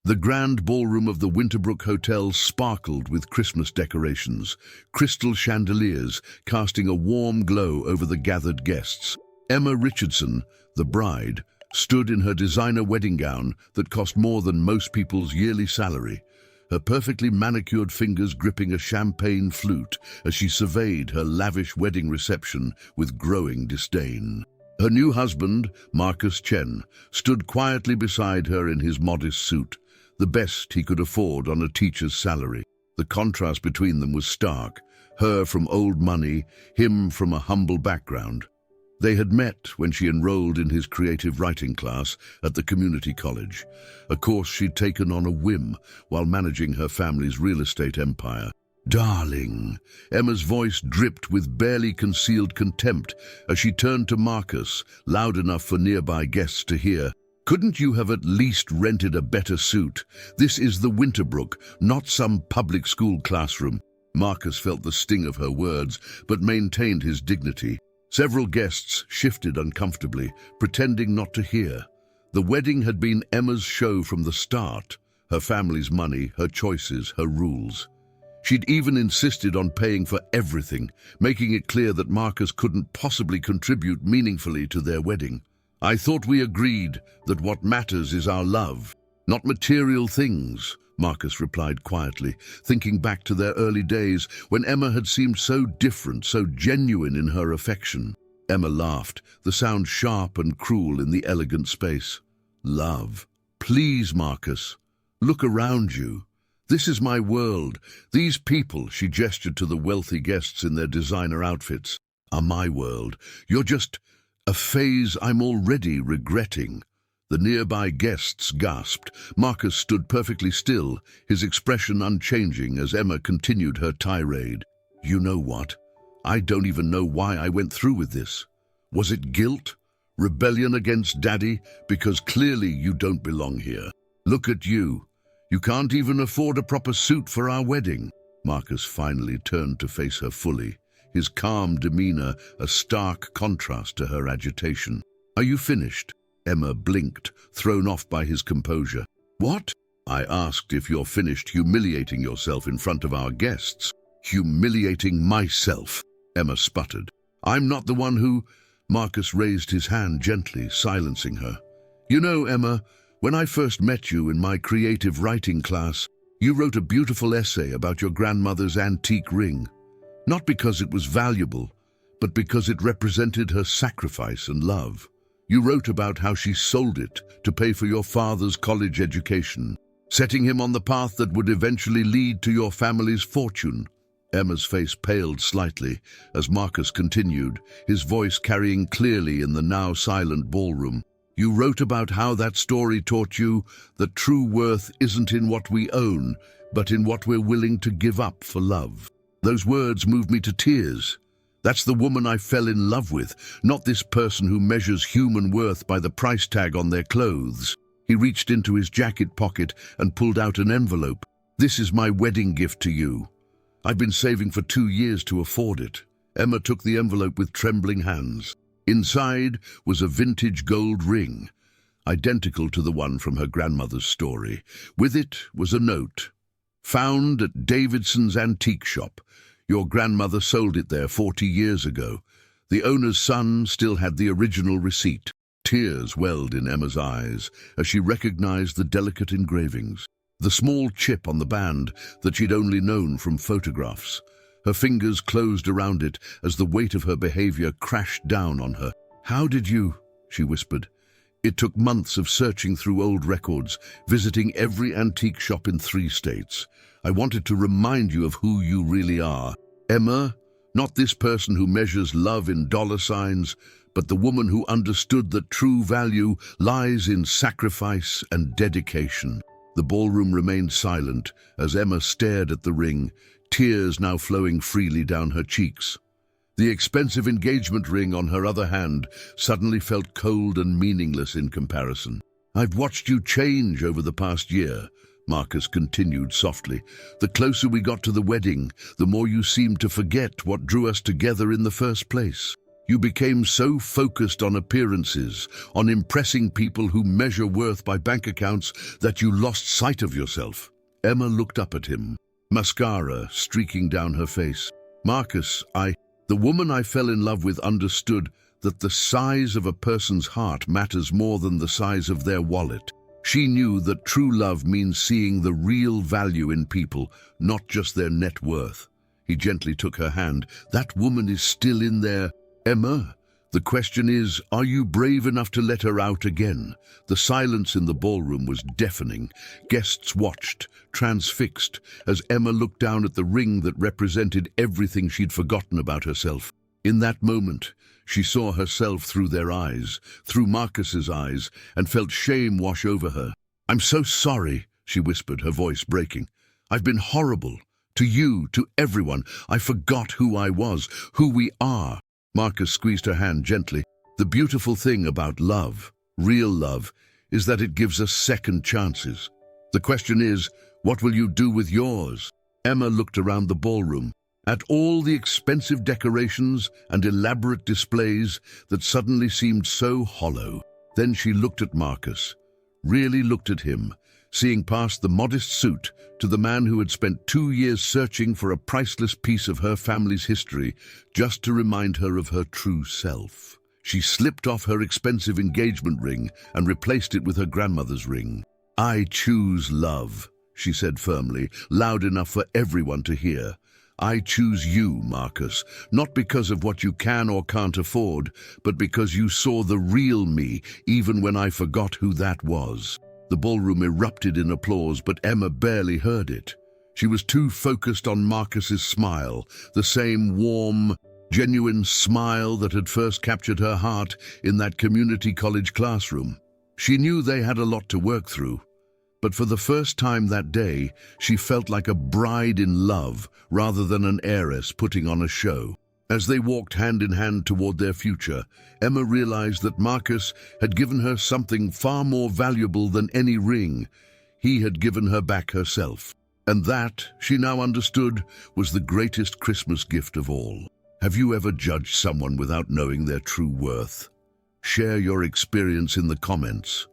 The grand ballroom of the Winterbrook Hotel sparkled with Christmas decorations, crystal chandeliers casting a warm glow over the gathered guests. Emma Richardson, the bride, stood in her designer wedding gown that cost more than most people's yearly salary, her perfectly manicured fingers gripping a champagne flute as she surveyed her lavish wedding reception with growing disdain. Her new husband, Marcus Chen, stood quietly beside her in his modest suit, the best he could afford on a teacher's salary. The contrast between them was stark, her from old money, him from a humble background. They had met when she enrolled in his creative writing class at the community college, a course she'd taken on a whim while managing her family's real estate empire. "Darling," Emma's voice dripped with barely concealed contempt as she turned to Marcus, loud enough for nearby guests to hear. "Couldn't you have at least rented a better suit? This is the Winterbrook, not some public school classroom." Marcus felt the sting of her words, but maintained his dignity. Several guests shifted uncomfortably, pretending not to hear. The wedding had been Emma's show from the start, her family's money, her choices, her rules. She'd even insisted on paying for everything, making it clear that Marcus couldn't possibly contribute meaningfully to their wedding. "I thought we agreed that what matters is our love, not material things," Marcus replied quietly, thinking back to their early days when Emma had seemed so different, so genuine in her affection. Emma laughed, the sound sharp and cruel in the elegant space. "Love. Please, Marcus, look around you. This is my world. These people," she gestured to the wealthy guests in their designer outfits, "are my world. You're just a phase I'm already regretting." The nearby guests gasped. Marcus stood perfectly still, his expression unchanging as Emma continued her tirade. "You know what? I don't even know why I went through with this. Was it guilt? Rebellion against Daddy? Because clearly you don't belong here. Look at you. You can't even afford a proper suit for our wedding." Marcus finally turned to face her fully, his calm demeanor a stark contrast to her agitation. "Are you finished?" Emma blinked, thrown off by his composure. "What?" "I asked if you're finished humiliating yourself in front of our guests." "Humiliating myself," Emma sputtered. "I'm not the one who—" Marcus raised his hand gently, silencing her. "You know, Emma, when I first met you in my creative writing class, you wrote a beautiful essay about your grandmother's antique ring. Not because it was valuable, but because it represented her sacrifice and love. You wrote about how she sold it to pay for your father's college education, setting him on the path that would eventually lead to your family's fortune." Emma's face paled slightly as Marcus continued, his voice carrying clearly in the now silent ballroom. "You wrote about how that story taught you that true worth isn't in what we own, but in what we're willing to give up for love. Those words moved me to tears. That's the woman I fell in love with, not this person who measures human worth by the price tag on their clothes." He reached into his jacket pocket and pulled out an envelope. "This is my wedding gift to you. I've been saving for 2 years to afford it." Emma took the envelope with trembling hands. Inside was a vintage gold ring, identical to the one from her grandmother's story. With it was a note. "Found at Davidson's antique shop. Your grandmother sold it there 40 years ago. The owner's son still had the original receipt." Tears welled in Emma's eyes as she recognized the delicate engravings, the small chip on the band that she'd only known from photographs. Her fingers closed around it as the weight of her behavior crashed down on her. "How did you?" she whispered. "It took months of searching through old records, visiting every antique shop in 3 states. I wanted to remind you of who you really are. Emma, not this person who measures love in dollar signs, but the woman who understood that true value lies in sacrifice and dedication." The ballroom remained silent as Emma stared at the ring, tears now flowing freely down her cheeks. The expensive engagement ring, on her other hand, suddenly felt cold and meaningless in comparison. "I've watched you change over the past year," Marcus continued softly. "The closer we got to the wedding, the more you seemed to forget what drew us together in the first place. You became so focused on appearances, on impressing people who measure worth by bank accounts, that you lost sight of yourself. Emma looked up at him, mascara streaking down her face. Marcus, the woman I fell in love with understood that the size of a person's heart matters more than the size of their wallet. She knew that true love means seeing the real value in people, not just their net worth. He gently took her hand. That woman is still in there. Emma, the question is, are you brave enough to let her out again? The silence in the ballroom was deafening. Guests watched, transfixed, as Emma looked down at the ring that represented everything she'd forgotten about herself. In that moment, she saw herself through their eyes, through Marcus's eyes, and felt shame wash over her. "I'm so sorry," she whispered, her voice breaking. "I've been horrible. To you, to everyone. I forgot who I was, who we are." Marcus squeezed her hand gently. "The beautiful thing about love, real love, is that it gives us second chances. The question is, what will you do with yours?" Emma looked around the ballroom, at all the expensive decorations and elaborate displays that suddenly seemed so hollow. Then she looked at Marcus, really looked at him, seeing past the modest suit to the man who had spent 2 years searching for a priceless piece of her family's history just to remind her of her true self. She slipped off her expensive engagement ring and replaced it with her grandmother's ring. "I choose love," she said firmly, loud enough for everyone to hear. "I choose you, Marcus, not because of what you can or can't afford, but because you saw the real me, even when I forgot who that was." The ballroom erupted in applause, but Emma barely heard it. She was too focused on Marcus's smile, the same warm, genuine smile that had first captured her heart in that community college classroom. She knew they had a lot to work through, but for the first time that day, she felt like a bride in love rather than an heiress putting on a show. As they walked hand in hand toward their future, Emma realized that Marcus had given her something far more valuable than any ring. He had given her back herself. And that, she now understood, was the greatest Christmas gift of all. Have you ever judged someone without knowing their true worth? Share your experience in the comments.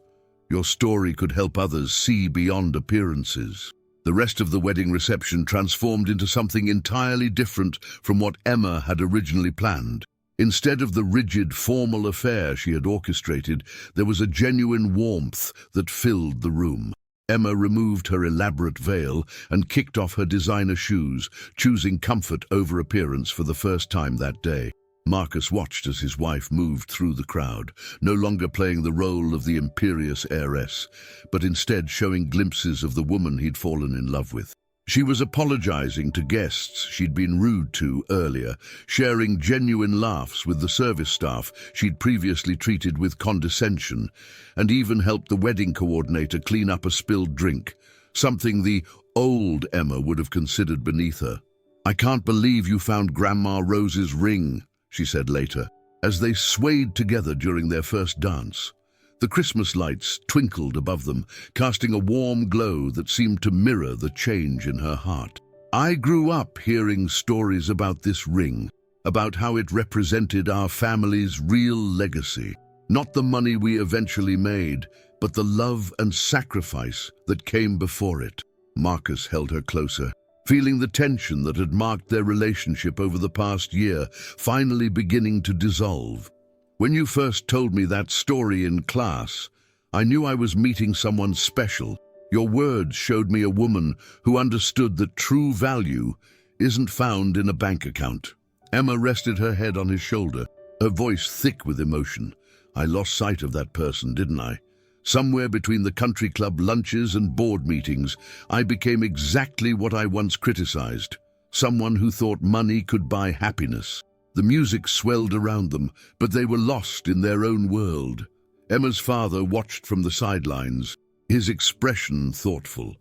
Your story could help others see beyond appearances. The rest of the wedding reception transformed into something entirely different from what Emma had originally planned. Instead of the rigid, formal affair she had orchestrated, there was a genuine warmth that filled the room. Emma removed her elaborate veil and kicked off her designer shoes, choosing comfort over appearance for the first time that day. Marcus watched as his wife moved through the crowd, no longer playing the role of the imperious heiress, but instead showing glimpses of the woman he'd fallen in love with. She was apologizing to guests she'd been rude to earlier, sharing genuine laughs with the service staff she'd previously treated with condescension, and even helped the wedding coordinator clean up a spilled drink, something the old Emma would have considered beneath her. "I can't believe you found Grandma Rose's ring," she said later, as they swayed together during their first dance. The Christmas lights twinkled above them, casting a warm glow that seemed to mirror the change in her heart. "I grew up hearing stories about this ring, about how it represented our family's real legacy. Not the money we eventually made, but the love and sacrifice that came before it." Marcus held her closer, feeling the tension that had marked their relationship over the past year finally beginning to dissolve. "When you first told me that story in class, I knew I was meeting someone special. Your words showed me a woman who understood that true value isn't found in a bank account." Emma rested her head on his shoulder, her voice thick with emotion. "I lost sight of that person, didn't I? Somewhere between the country club lunches and board meetings, I became exactly what I once criticized, someone who thought money could buy happiness." The music swelled around them, but they were lost in their own world. Emma's father watched from the sidelines, his expression thoughtful.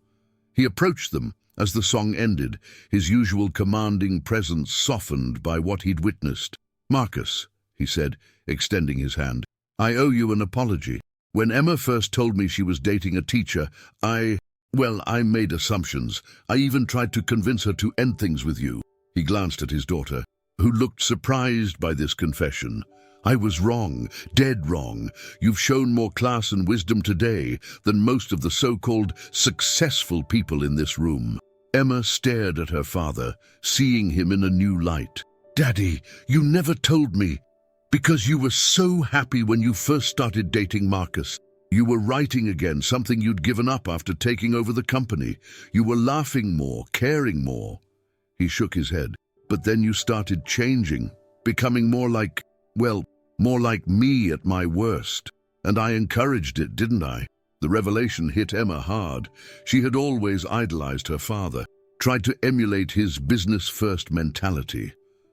He approached them as the song ended, his usual commanding presence softened by what he'd witnessed. "Marcus," he said, extending his hand, "I owe you an apology. When Emma first told me she was dating a teacher, I made assumptions. I even tried to convince her to end things with you." He glanced at his daughter. who looked surprised by this confession. I was wrong, dead wrong. You've shown more class and wisdom today than most of the so-called successful people in this room. Emma stared at her father, seeing him in a new light. Daddy, you never told me. Because you were so happy when you first started dating Marcus. You were writing again, something you'd given up after taking over the company. You were laughing more, caring more. He shook his head. But then you started changing, becoming more like, well, more like me at my worst. And I encouraged it, didn't I? The revelation hit Emma hard. She had always idolized her father, tried to emulate his business-first mentality.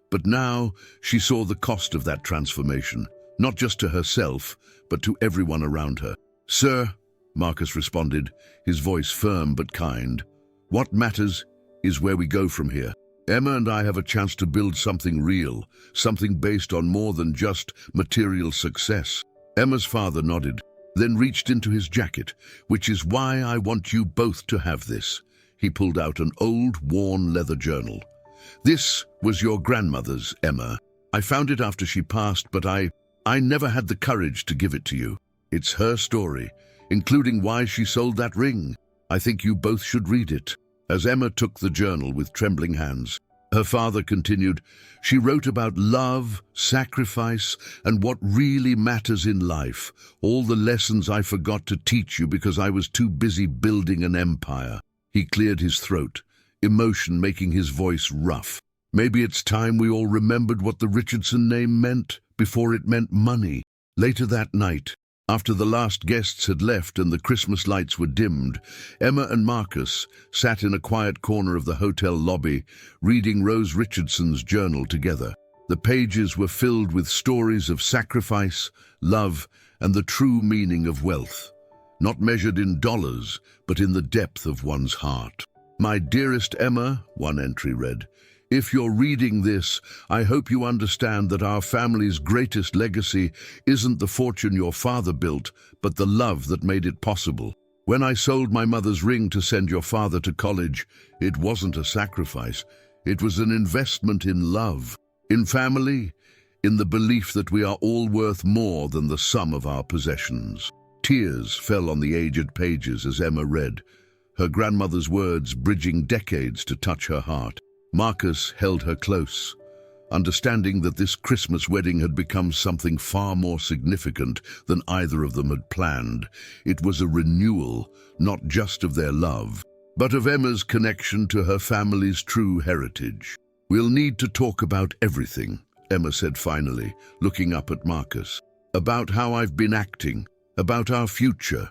But now she saw the cost of that transformation, not just to herself, but to everyone around her. Sir, Marcus responded, his voice firm but kind. What matters is where we go from here. Emma and I have a chance to build something real, something based on more than just material success. Emma's father nodded, then reached into his jacket, which is why I want you both to have this. He pulled out an old, worn leather journal. This was your grandmother's, Emma. I found it after she passed, but I never had the courage to give it to you. It's her story, including why she sold that ring. I think you both should read it. As Emma took the journal with trembling hands, her father continued, she wrote about love, sacrifice, and what really matters in life, all the lessons I forgot to teach you because I was too busy building an empire. He cleared his throat, emotion making his voice rough. Maybe it's time we all remembered what the Richardson name meant before it meant money. Later that night, after the last guests had left and the Christmas lights were dimmed, Emma and Marcus sat in a quiet corner of the hotel lobby, reading Rose Richardson's journal together. The pages were filled with stories of sacrifice, love, and the true meaning of wealth, not measured in dollars, but in the depth of one's heart. My dearest Emma, one entry read, if you're reading this, I hope you understand that our family's greatest legacy isn't the fortune your father built, but the love that made it possible. When I sold my mother's ring to send your father to college, it wasn't a sacrifice. It was an investment in love, in family, in the belief that we are all worth more than the sum of our possessions. Tears fell on the aged pages as Emma read, her grandmother's words bridging decades to touch her heart. Marcus held her close, understanding that this Christmas wedding had become something far more significant than either of them had planned. It was a renewal, not just of their love, but of Emma's connection to her family's true heritage. We'll need to talk about everything, Emma said finally, looking up at Marcus. About how I've been acting, about our future,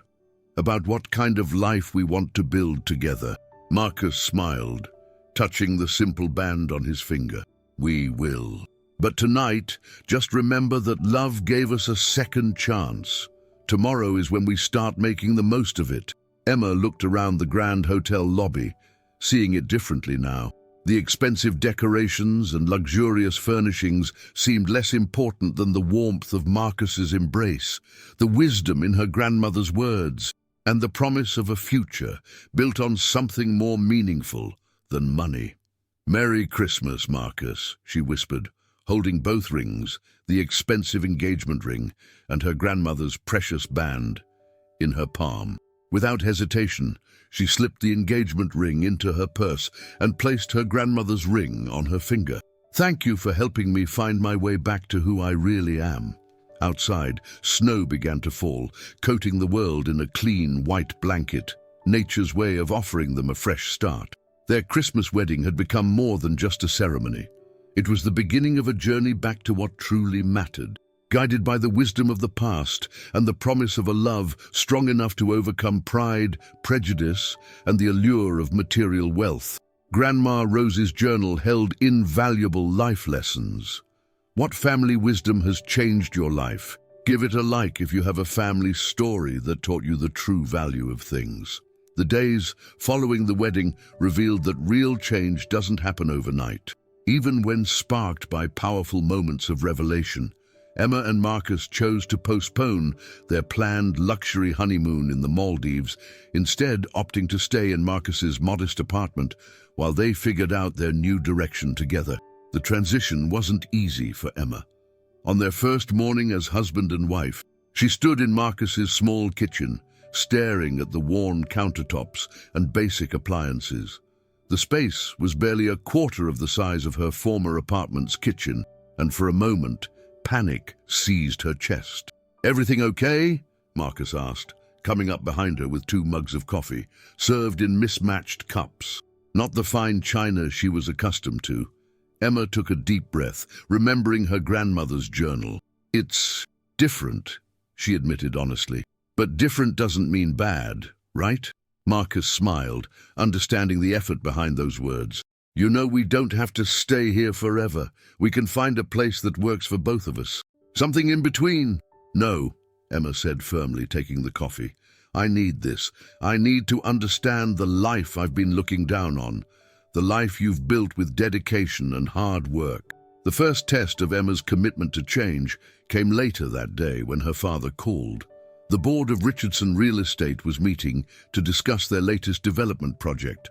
about what kind of life we want to build together. Marcus smiled, touching the simple band on his finger. We will. But tonight, just remember that love gave us a second chance. Tomorrow is when we start making the most of it. Emma looked around the grand hotel lobby, seeing it differently now. The expensive decorations and luxurious furnishings seemed less important than the warmth of Marcus's embrace, the wisdom in her grandmother's words, and the promise of a future built on something more meaningful than money. Merry Christmas, Marcus, she whispered, holding both rings, the expensive engagement ring and her grandmother's precious band, in her palm. Without hesitation, she slipped the engagement ring into her purse and placed her grandmother's ring on her finger. Thank you for helping me find my way back to who I really am. Outside, snow began to fall, coating the world in a clean white blanket, nature's way of offering them a fresh start. Their Christmas wedding had become more than just a ceremony. It was the beginning of a journey back to what truly mattered, guided by the wisdom of the past and the promise of a love strong enough to overcome pride, prejudice, and the allure of material wealth. Grandma Rose's journal held invaluable life lessons. What family wisdom has changed your life? Give it a like if you have a family story that taught you the true value of things. The days following the wedding revealed that real change doesn't happen overnight. Even when sparked by powerful moments of revelation, Emma and Marcus chose to postpone their planned luxury honeymoon in the Maldives, instead opting to stay in Marcus's modest apartment while they figured out their new direction together. The transition wasn't easy for Emma. On their first morning as husband and wife, she stood in Marcus's small kitchen, staring at the worn countertops and basic appliances. The space was barely a quarter of the size of her former apartment's kitchen, and for a moment, panic seized her chest. "Everything okay?" Marcus asked, coming up behind her with 2 mugs of coffee, served in mismatched cups. Not the fine china she was accustomed to. Emma took a deep breath, remembering her grandmother's journal. "It's different," she admitted honestly. "But different doesn't mean bad, right?" Marcus smiled, understanding the effort behind those words. "You know, we don't have to stay here forever. We can find a place that works for both of us. Something in between." "No," Emma said firmly, taking the coffee. "I need this. I need to understand the life I've been looking down on. The life you've built with dedication and hard work." The first test of Emma's commitment to change came later that day when her father called. The board of Richardson Real Estate was meeting to discuss their latest development project,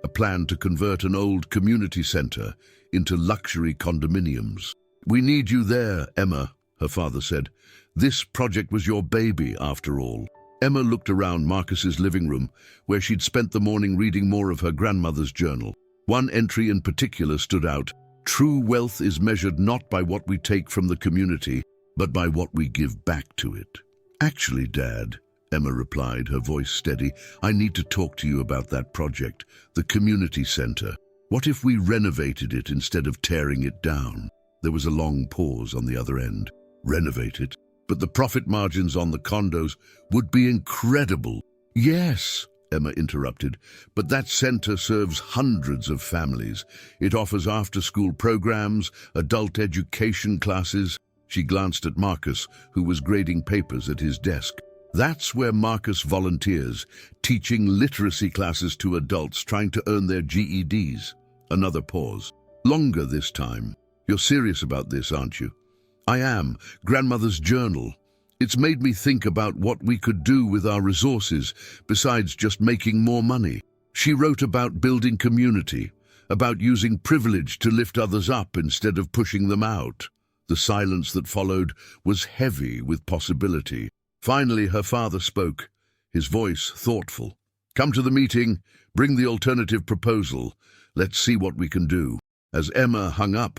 a plan to convert an old community center into luxury condominiums. "We need you there, Emma," her father said. "This project was your baby, after all." Emma looked around Marcus's living room, where she'd spent the morning reading more of her grandmother's journal. One entry in particular stood out. "True wealth is measured not by what we take from the community, but by what we give back to it." "Actually, Dad," Emma replied, her voice steady, "I need to talk to you about that project, the community center. What if we renovated it instead of tearing it down?" There was a long pause on the other end. "Renovate it? But the profit margins on the condos would be incredible." "Yes," Emma interrupted, "but that center serves hundreds of families. It offers after-school programs, adult education classes." She glanced at Marcus, who was grading papers at his desk. "That's where Marcus volunteers, teaching literacy classes to adults trying to earn their GEDs. Another pause. "Longer this time. You're serious about this, aren't you?" "I am. Grandmother's journal. It's made me think about what we could do with our resources, besides just making more money." She wrote about building community, about using privilege to lift others up instead of pushing them out. The silence that followed was heavy with possibility. Finally, her father spoke, his voice thoughtful. "Come to the meeting, bring the alternative proposal. Let's see what we can do." As Emma hung up,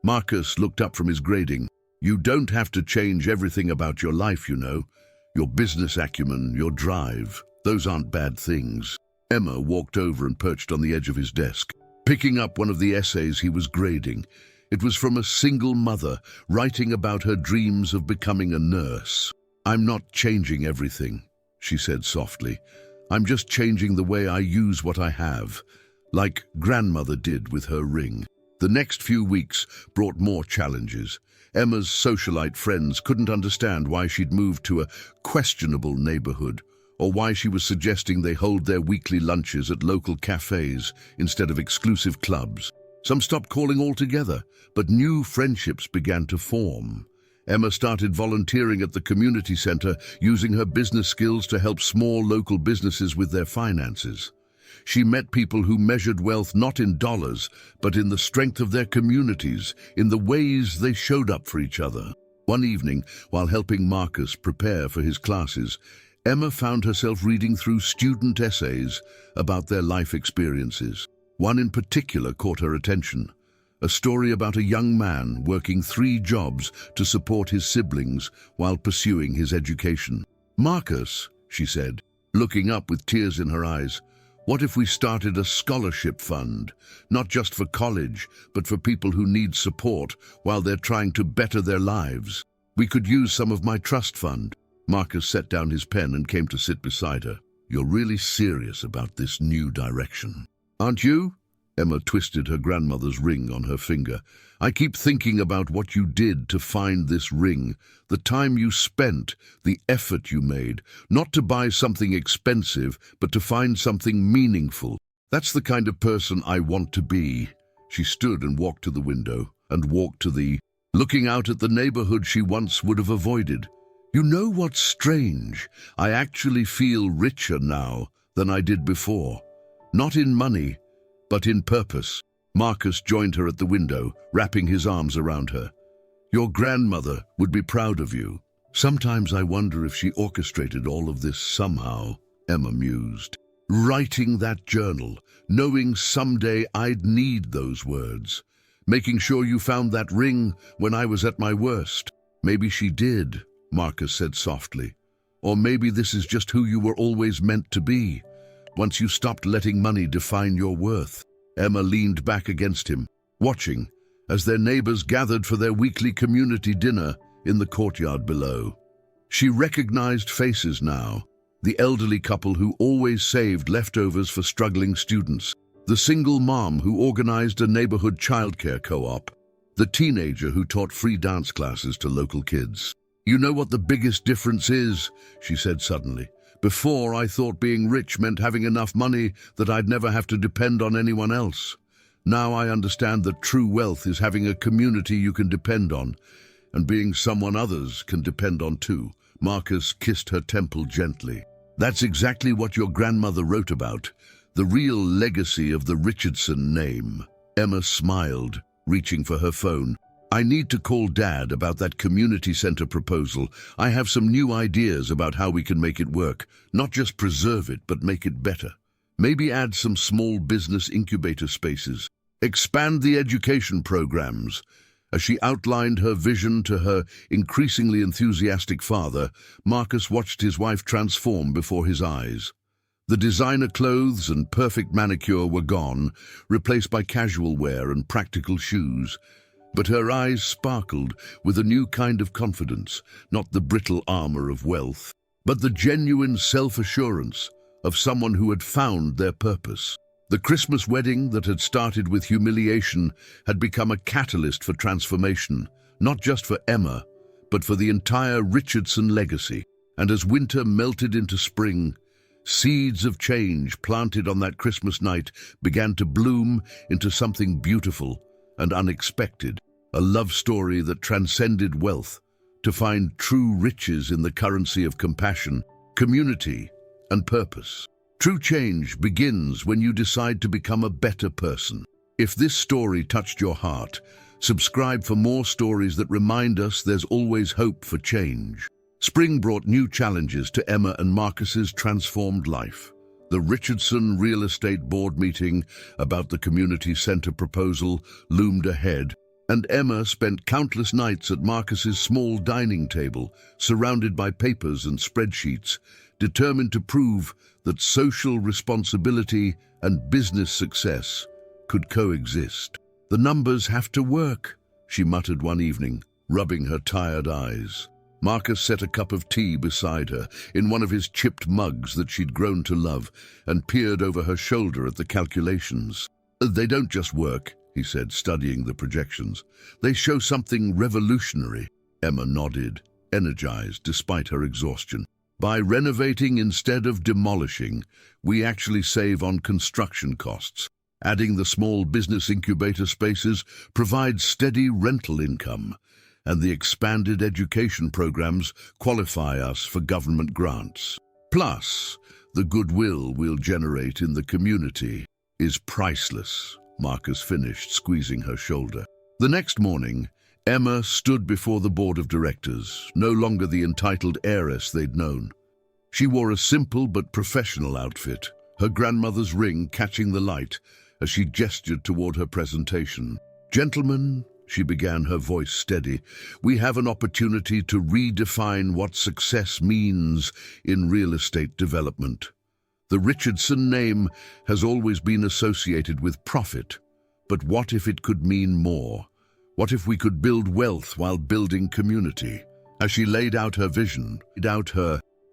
Marcus looked up from his grading. "You don't have to change everything about your life, you know. Your business acumen, your drive, those aren't bad things." Emma walked over and perched on the edge of his desk, picking up one of the essays he was grading. It was from a single mother, writing about her dreams of becoming a nurse. "I'm not changing everything," she said softly. "I'm just changing the way I use what I have, like grandmother did with her ring." The next few weeks brought more challenges. Emma's socialite friends couldn't understand why she'd moved to a questionable neighborhood, or why she was suggesting they hold their weekly lunches at local cafes instead of exclusive clubs. Some stopped calling altogether, but new friendships began to form. Emma started volunteering at the community center, using her business skills to help small local businesses with their finances. She met people who measured wealth not in dollars, but in the strength of their communities, in the ways they showed up for each other. One evening, while helping Marcus prepare for his classes, Emma found herself reading through student essays about their life experiences. One in particular caught her attention, a story about a young man working 3 jobs to support his siblings while pursuing his education. "Marcus," she said, looking up with tears in her eyes, "what if we started a scholarship fund, not just for college, but for people who need support while they're trying to better their lives? We could use some of my trust fund." Marcus set down his pen and came to sit beside her. "You're really serious about this new direction, aren't you?" Emma twisted her grandmother's ring on her finger. "I keep thinking about what you did to find this ring, the time you spent, the effort you made, not to buy something expensive, but to find something meaningful. That's the kind of person I want to be." She stood and walked to the window, and walked to looking out at the neighborhood she once would have avoided. "You know what's strange? I actually feel richer now than I did before. Not in money, but in purpose." Marcus joined her at the window, wrapping his arms around her. "Your grandmother would be proud of you. Sometimes I wonder if she orchestrated all of this somehow," Emma mused. "Writing that journal, knowing someday I'd need those words. Making sure you found that ring when I was at my worst." "Maybe she did," Marcus said softly. "Or maybe this is just who you were always meant to be, once you stopped letting money define your worth." Emma leaned back against him, watching as their neighbors gathered for their weekly community dinner in the courtyard below. She recognized faces now: the elderly couple who always saved leftovers for struggling students, the single mom who organized a neighborhood childcare co-op, the teenager who taught free dance classes to local kids. "You know what the biggest difference is?" she said suddenly. "Before, I thought being rich meant having enough money that I'd never have to depend on anyone else. Now I understand that true wealth is having a community you can depend on, and being someone others can depend on too." Marcus kissed her temple gently. "That's exactly what your grandmother wrote about, the real legacy of the Richardson name." Emma smiled, reaching for her phone. "I need to call Dad about that community center proposal. I have some new ideas about how we can make it work, not just preserve it, but make it better. Maybe add some small business incubator spaces. Expand the education programs." As she outlined her vision to her increasingly enthusiastic father, Marcus watched his wife transform before his eyes. The designer clothes and perfect manicure were gone, replaced by casual wear and practical shoes. But her eyes sparkled with a new kind of confidence, not the brittle armor of wealth, but the genuine self-assurance of someone who had found their purpose. The Christmas wedding that had started with humiliation had become a catalyst for transformation, not just for Emma, but for the entire Richardson legacy. And as winter melted into spring, seeds of change planted on that Christmas night began to bloom into something beautiful and unexpected, a love story that transcended wealth, to find true riches in the currency of compassion, community, and purpose. True change begins when you decide to become a better person. If this story touched your heart, subscribe for more stories that remind us there's always hope for change. Spring brought new challenges to Emma and Marcus's transformed life. The Richardson Real Estate Board meeting about the community center proposal loomed ahead, and Emma spent countless nights at Marcus's small dining table, surrounded by papers and spreadsheets, determined to prove that social responsibility and business success could coexist. "The numbers have to work," she muttered one evening, rubbing her tired eyes. Marcus set a cup of tea beside her, in one of his chipped mugs that she'd grown to love, and peered over her shoulder at the calculations. "They don't just work," he said, studying the projections. "They show something revolutionary." Emma nodded, energized despite her exhaustion. "By renovating instead of demolishing, we actually save on construction costs. Adding the small business incubator spaces provides steady rental income, and the expanded education programs qualify us for government grants. Plus, the goodwill we'll generate in the community is priceless," Marcus finished, squeezing her shoulder. The next morning, Emma stood before the board of directors, no longer the entitled heiress they'd known. She wore a simple but professional outfit, her grandmother's ring catching the light as she gestured toward her presentation. "Gentlemen," she began, her voice steady, "we have an opportunity to redefine what success means in real estate development. The Richardson name has always been associated with profit, but what if it could mean more? What if we could build wealth while building community?" As she laid out her vision,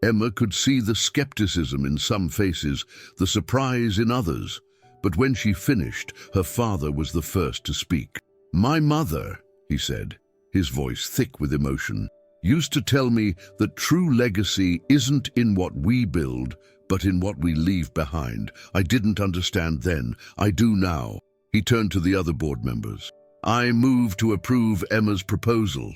Emma could see the skepticism in some faces, the surprise in others. But when she finished, her father was the first to speak. "My mother," he said, his voice thick with emotion, "used to tell me that true legacy isn't in what we build, but in what we leave behind. I didn't understand then. I do now." He turned to the other board members. "I move to approve Emma's proposal."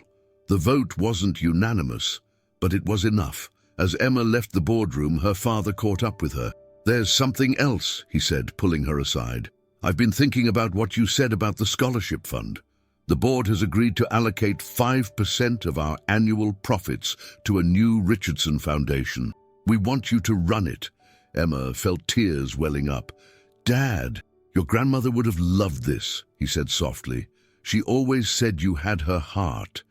The vote wasn't unanimous, but it was enough. As Emma left the boardroom, her father caught up with her. "There's something else," he said, pulling her aside. I've been thinking about what you said about the scholarship fund. The board has agreed to allocate 5% of our annual profits to a new Richardson Foundation. We want you to run it. Emma felt tears welling up. Dad, your grandmother would have loved this, he said softly. She always said you had her heart.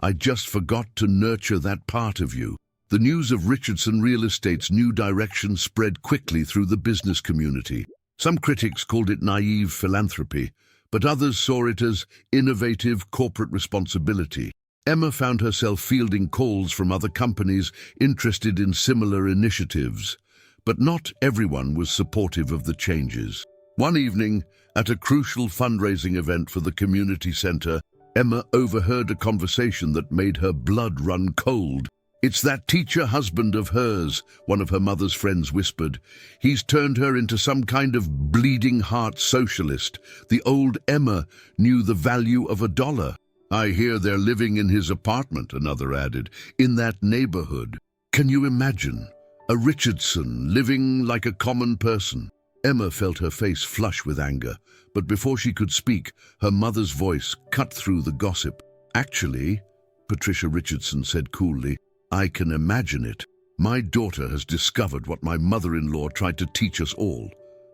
I just forgot to nurture that part of you. The news of Richardson Real Estate's new direction spread quickly through the business community. Some critics called it naive philanthropy, but others saw it as innovative corporate responsibility. Emma found herself fielding calls from other companies interested in similar initiatives, but not everyone was supportive of the changes. One evening, at a crucial fundraising event for the community center, Emma overheard a conversation that made her blood run cold. "It's that teacher husband of hers," one of her mother's friends whispered. "He's turned her into some kind of bleeding heart socialist. The old Emma knew the value of $1. I hear they're living in his apartment," another added, "in that neighborhood. Can you imagine? A Richardson living like a common person." Emma felt her face flush with anger, but before she could speak, her mother's voice cut through the gossip. "Actually," Patricia Richardson said coolly, "I can imagine it. My daughter has discovered what my mother-in-law tried to teach us all,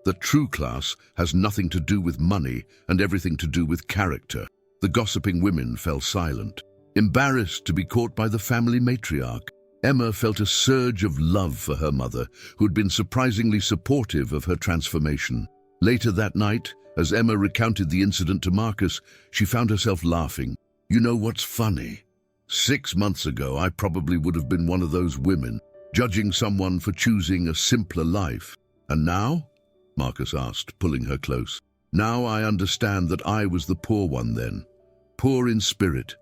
that true class has nothing to do with money and everything to do with character." The gossiping women fell silent. Embarrassed to be caught by the family matriarch, Emma felt a surge of love for her mother, who'd been surprisingly supportive of her transformation. Later that night, as Emma recounted the incident to Marcus, she found herself laughing. "You know what's funny? 6 months ago, I probably would have been one of those women, judging someone for choosing a simpler life. And now?" Marcus asked, pulling her close. "Now I understand that I was the poor one then. Poor in spirit,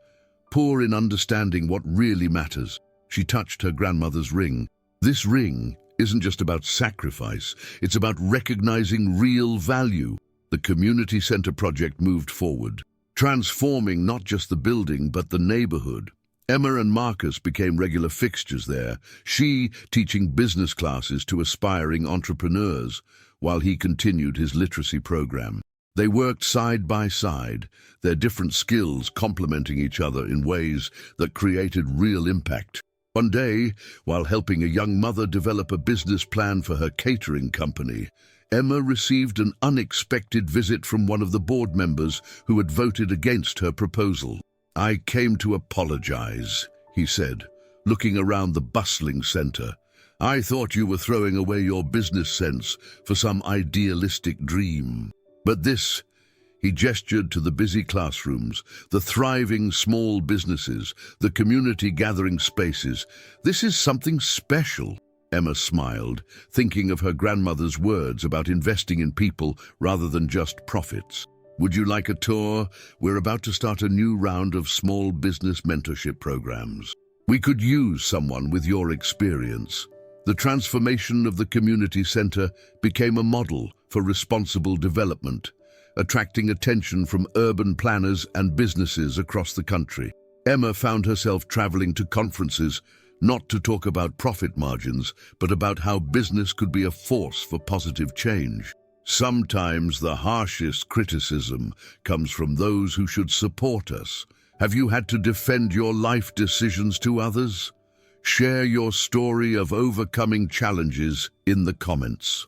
poor in understanding what really matters." She touched her grandmother's ring. "This ring isn't just about sacrifice, it's about recognizing real value." The community center project moved forward, transforming not just the building but the neighborhood. Emma and Marcus became regular fixtures there, she teaching business classes to aspiring entrepreneurs, while he continued his literacy program. They worked side by side, their different skills complementing each other in ways that created real impact. One day, while helping a young mother develop a business plan for her catering company, Emma received an unexpected visit from one of the board members who had voted against her proposal. "I came to apologize," he said, looking around the bustling center. "I thought you were throwing away your business sense for some idealistic dream. But this," he gestured to the busy classrooms, the thriving small businesses, the community gathering spaces, "this is something special." Emma smiled, thinking of her grandmother's words about investing in people rather than just profits. "Would you like a tour? We're about to start a new round of small business mentorship programs. We could use someone with your experience." The transformation of the community center became a model for responsible development, attracting attention from urban planners and businesses across the country. Emma found herself traveling to conferences, not to talk about profit margins, but about how business could be a force for positive change. Sometimes the harshest criticism comes from those who should support us. Have you had to defend your life decisions to others? Share your story of overcoming challenges in the comments.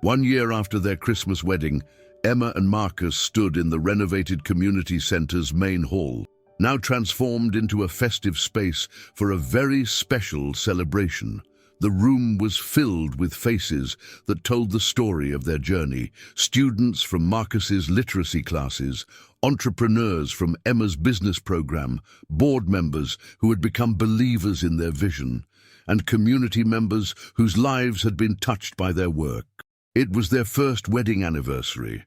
1 year after their Christmas wedding, Emma and Marcus stood in the renovated community center's main hall, now transformed into a festive space for a very special celebration. The room was filled with faces that told the story of their journey, students from Marcus's literacy classes, entrepreneurs from Emma's business program, board members who had become believers in their vision, and community members whose lives had been touched by their work. It was their first wedding anniversary,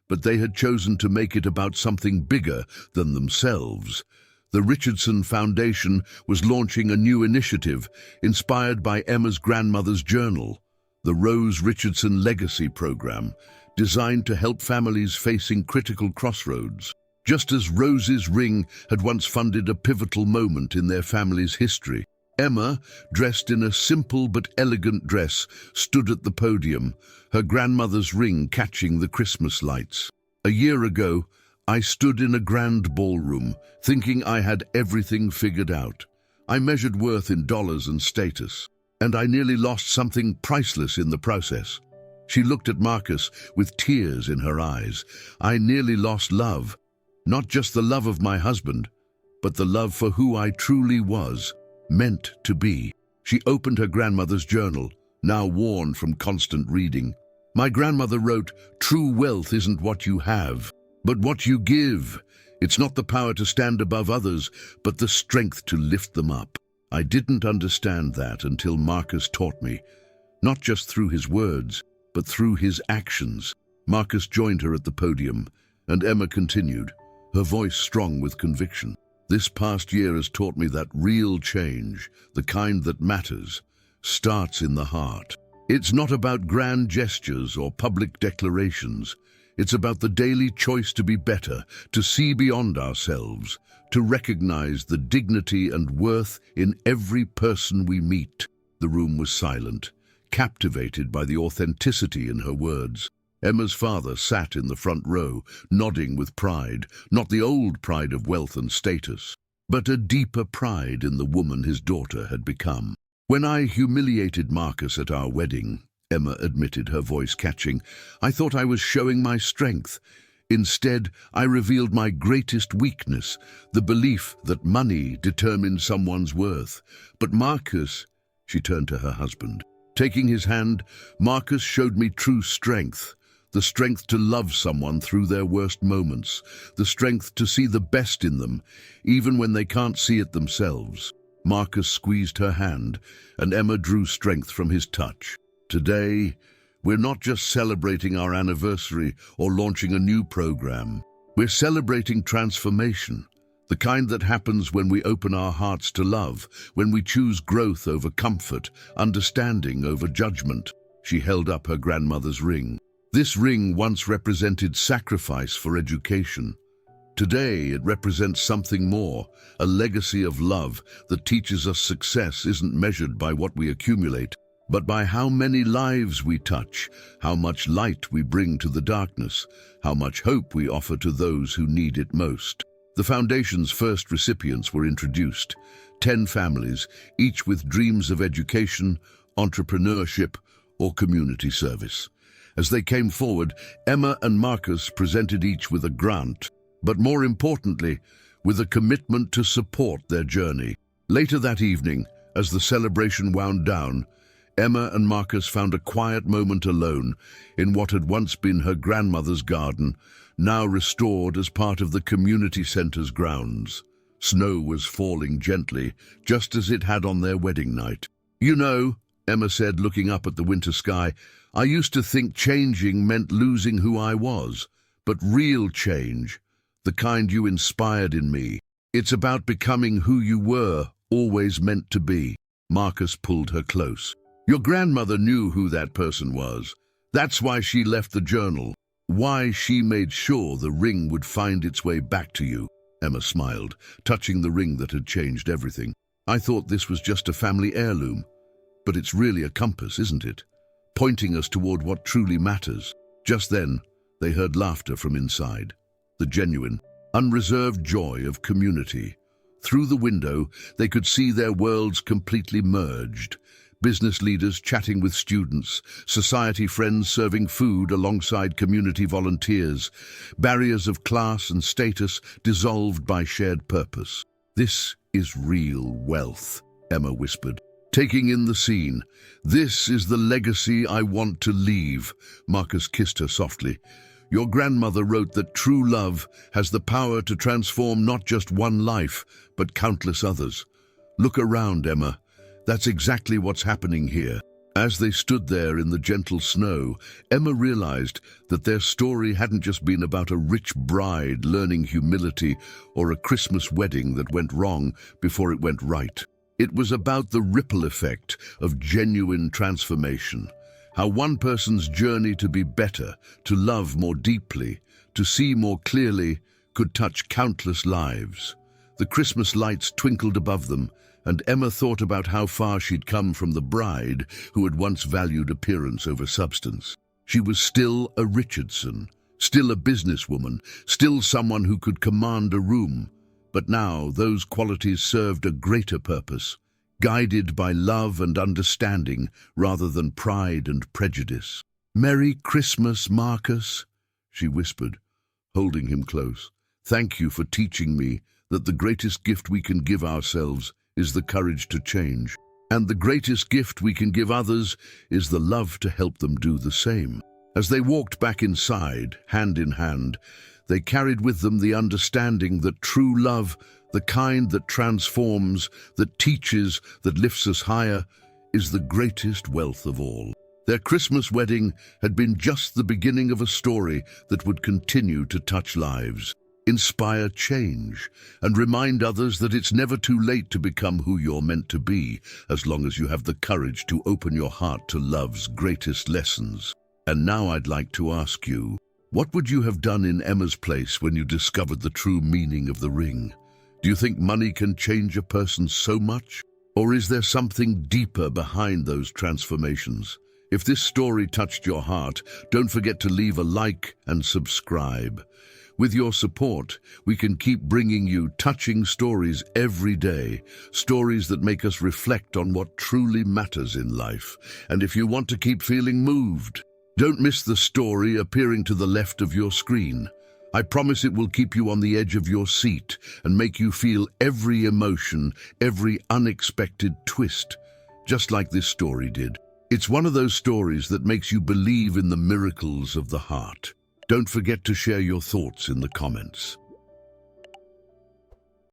but they had chosen to make it about something bigger than themselves. The Richardson Foundation was launching a new initiative inspired by Emma's grandmother's journal, the Rose Richardson Legacy Program, designed to help families facing critical crossroads. Just as Rose's ring had once funded a pivotal moment in their family's history, Emma, dressed in a simple but elegant dress, stood at the podium, her grandmother's ring catching the Christmas lights. A year ago, I stood in a grand ballroom, thinking I had everything figured out. I measured worth in dollars and status, and I nearly lost something priceless in the process. She looked at Marcus with tears in her eyes. I nearly lost love, not just the love of my husband, but the love for who I truly was, meant to be. She opened her grandmother's journal, now worn from constant reading. My grandmother wrote, "True wealth isn't what you have, but what you give. It's not the power to stand above others, but the strength to lift them up." I didn't understand that until Marcus taught me, not just through his words, but through his actions. Marcus joined her at the podium, and Emma continued, her voice strong with conviction. This past year has taught me that real change, the kind that matters, starts in the heart. It's not about grand gestures or public declarations. It's about the daily choice to be better, to see beyond ourselves, to recognize the dignity and worth in every person we meet. The room was silent, captivated by the authenticity in her words. Emma's father sat in the front row, nodding with pride, not the old pride of wealth and status, but a deeper pride in the woman his daughter had become. "When I humiliated Marcus at our wedding," Emma admitted, her voice catching, "I thought I was showing my strength. Instead, I revealed my greatest weakness, the belief that money determined someone's worth. But Marcus," she turned to her husband. Taking his hand, Marcus showed me true strength. The strength to love someone through their worst moments, the strength to see the best in them, even when they can't see it themselves. Marcus squeezed her hand, and Emma drew strength from his touch. Today, we're not just celebrating our anniversary or launching a new program. We're celebrating transformation, the kind that happens when we open our hearts to love, when we choose growth over comfort, understanding over judgment. She held up her grandmother's ring. This ring once represented sacrifice for education. Today, it represents something more, a legacy of love that teaches us success isn't measured by what we accumulate, but by how many lives we touch, how much light we bring to the darkness, how much hope we offer to those who need it most. The foundation's first recipients were introduced, 10 families, each with dreams of education, entrepreneurship, or community service. As they came forward, Emma and Marcus presented each with a grant, but more importantly, with a commitment to support their journey. Later that evening, as the celebration wound down, Emma and Marcus found a quiet moment alone in what had once been her grandmother's garden, now restored as part of the community center's grounds. Snow was falling gently, just as it had on their wedding night. "You know," Emma said, looking up at the winter sky, "I used to think changing meant losing who I was, but real change, the kind you inspired in me, it's about becoming who you were always meant to be." Marcus pulled her close. "Your grandmother knew who that person was. That's why she left the journal, why she made sure the ring would find its way back to you." Emma smiled, touching the ring that had changed everything. "I thought this was just a family heirloom, but it's really a compass, isn't it? Pointing us toward what truly matters." Just then, they heard laughter from inside, the genuine, unreserved joy of community. Through the window, they could see their worlds completely merged. Business leaders chatting with students, society friends serving food alongside community volunteers, barriers of class and status dissolved by shared purpose. "This is real wealth," Emma whispered, taking in the scene. "This is the legacy I want to leave." Marcus kissed her softly. "Your grandmother wrote that true love has the power to transform not just one life, but countless others. Look around, Emma. That's exactly what's happening here." As they stood there in the gentle snow, Emma realized that their story hadn't just been about a rich bride learning humility or a Christmas wedding that went wrong before it went right. It was about the ripple effect of genuine transformation, how one person's journey to be better, to love more deeply, to see more clearly, could touch countless lives. The Christmas lights twinkled above them, and Emma thought about how far she'd come from the bride who had once valued appearance over substance. She was still a Richardson, still a businesswoman, still someone who could command a room. But now those qualities served a greater purpose, guided by love and understanding rather than pride and prejudice. "Merry Christmas, Marcus," she whispered, holding him close. "Thank you for teaching me that the greatest gift we can give ourselves is the courage to change, and the greatest gift we can give others is the love to help them do the same." As they walked back inside, hand in hand, they carried with them the understanding that true love, the kind that transforms, that teaches, that lifts us higher, is the greatest wealth of all. Their Christmas wedding had been just the beginning of a story that would continue to touch lives, inspire change, and remind others that it's never too late to become who you're meant to be, as long as you have the courage to open your heart to love's greatest lessons. And now I'd like to ask you, what would you have done in Emma's place when you discovered the true meaning of the ring? Do you think money can change a person so much? Or is there something deeper behind those transformations? If this story touched your heart, don't forget to leave a like and subscribe. With your support, we can keep bringing you touching stories every day, stories that make us reflect on what truly matters in life. And if you want to keep feeling moved, don't miss the story appearing to the left of your screen. I promise it will keep you on the edge of your seat and make you feel every emotion, every unexpected twist, just like this story did. It's one of those stories that makes you believe in the miracles of the heart. Don't forget to share your thoughts in the comments.